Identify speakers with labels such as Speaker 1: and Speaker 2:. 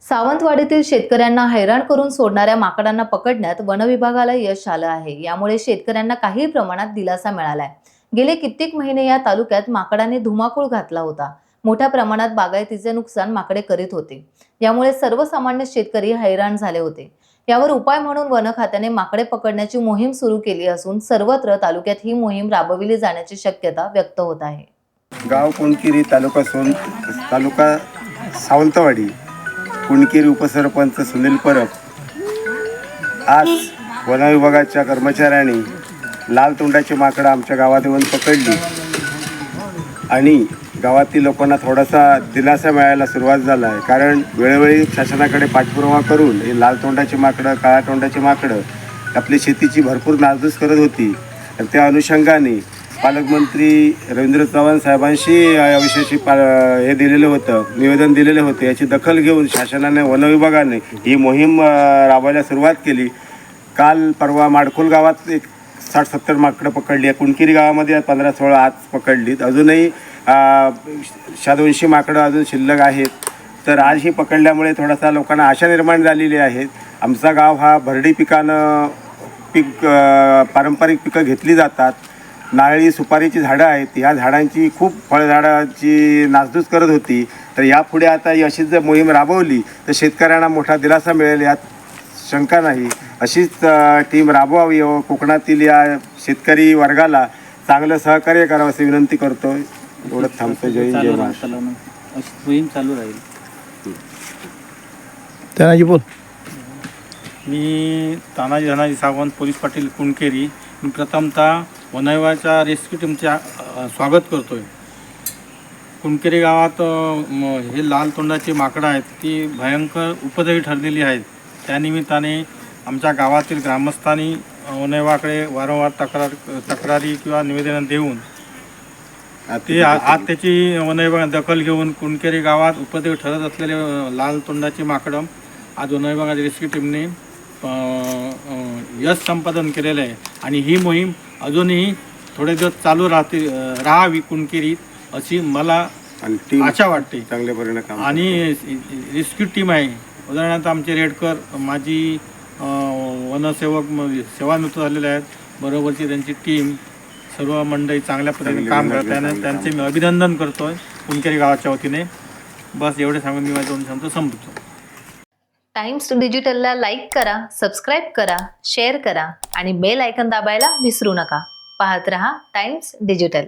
Speaker 1: सावंतवाडीतील शेतकऱ्यांना हैराण करून सोडणाऱ्या माकडांना पकडण्यात वनविभागाला यश आलं आहे। यामुळे शेतकऱ्यांना काही प्रमाणात दिलासा मिळालाय। गेले कित्येक महिने या तालुक्यात माकडांनी धुमाकूळ घातला होता। मोठ्या प्रमाणात बागायतीचे नुकसान माकडे करीत होते। यामुळे सर्वसामान्य शेतकरी हैराण झाले होते। यावर उपाय म्हणून वन खात्याने माकडे पकडण्याची मोहीम सुरू केली असून सर्वत्र तालुक्यात ही मोहीम राबविली जाण्याची शक्यता व्यक्त होत आहे।
Speaker 2: गाव कुणकेरी, तालुका सावंतवाडी, कुणकेरी उपसरपंच सुनील परब। आज वनविभागाच्या कर्मचाऱ्यांनी लाल तोंडाची माकडं आमच्या गावात येऊन पकडली आणि गावातील लोकांना थोडासा दिलासा मिळायला सुरुवात झाला आहे। कारण वेळोवेळी शासनाकडे पाठपुरावा करून हे लाल तोंडाची माकडं, काळ्या तोंडाची माकडं आपली शेतीची भरपूर नासधूस करत होती। त्या अनुषंगाने पालकमंत्री रवींद्र चव्हाण साहेबांशी याविषयी हे दिलेलं होतं, निवेदन दिलेलं होतं। याची दखल घेऊन शासनाने, वनविभागाने ही मोहीम राबवायला सुरुवात केली। काल परवा माडखोल गावात एक 60-70 माकडं पकडली आहे। कुणकेरी गावामध्ये 15-16 आज पकडलीत। अजूनही 100-200 माकडं अजून शिल्लक आहेत। तर आज ही पकडल्यामुळे थोडासा लोकांना आशा निर्माण झालेली आहे। आमचा गाव हा भरडी पिकानं पारंपरिक पिकं घेतली जातात। नारळी, सुपारीची झाडं आहेत। या झाडांची खूप फळझाडाची नासधूस करत होती। तर यापुढे आता अशीच जर मोहीम राबवली तर शेतकऱ्यांना मोठा दिलासा मिळेल, यात शंका नाही। अशीच टीम राबवावी व कोकणातील या शेतकरी वर्गाला चांगलं सहकार्य करावं अशी विनंती करतो। एवढंच थांबतो। जय हिंद, जय महाराष्ट्र।
Speaker 3: मोहीम चालू राहील।
Speaker 4: तानाजी बोल।
Speaker 3: मी तानाजी धनाजी सावंत, पोलीस पाटील, कुणकेरी। मी प्रथमतः वनविभागाच्या रेस्क्यू टीमचे स्वागत करतोय। कुणकेरी गावात हे लाल तोंडाची माकडं आहेत, ती भयंकर उपद्रवी ठरलेली आहेत। त्यानिमित्ताने आमच्या गावातील ग्रामस्थांनी वनविभागाकडे वारंवार तक्रारी किंवा निवेदनं देऊन ते आज त्याची वनविभागाने दखल घेऊन कुणकेरी गावात उपद्रवी ठरत असलेले लाल तोंडाची माकडं आज वनविभागाच्या रेस्क्यू टीमने यश संपादन केलेलं आहे। आणि ही मोहीम अजूनही थोडे दिवस चालू राहावी कुणकेरीत अशी मला आशा वाटते।
Speaker 2: चांगल्या परिणाम
Speaker 3: आणि रेस्क्यू टीम आहे, उदाहरणार्थ आमचे रेडकर, माजी वनसेवक सेवानिवृत्त झालेले आहेत, बरोबरची त्यांची टीम, सर्व मंडळी चांगल्या पद्धतीने काम करतात। त्यांचे मी अभिनंदन करतोय कुणकेरी गावाच्या वतीने। बस एवढे सांगून मी माझ्या 2 शब्द संपवतो।
Speaker 1: टाइम्स डिजिटलला लाईक करा, सबस्क्राईब करा, शेअर करा आणि बेल आयकॉन दाबायला विसरू नका। पाहत रहा टाइम्स डिजिटल।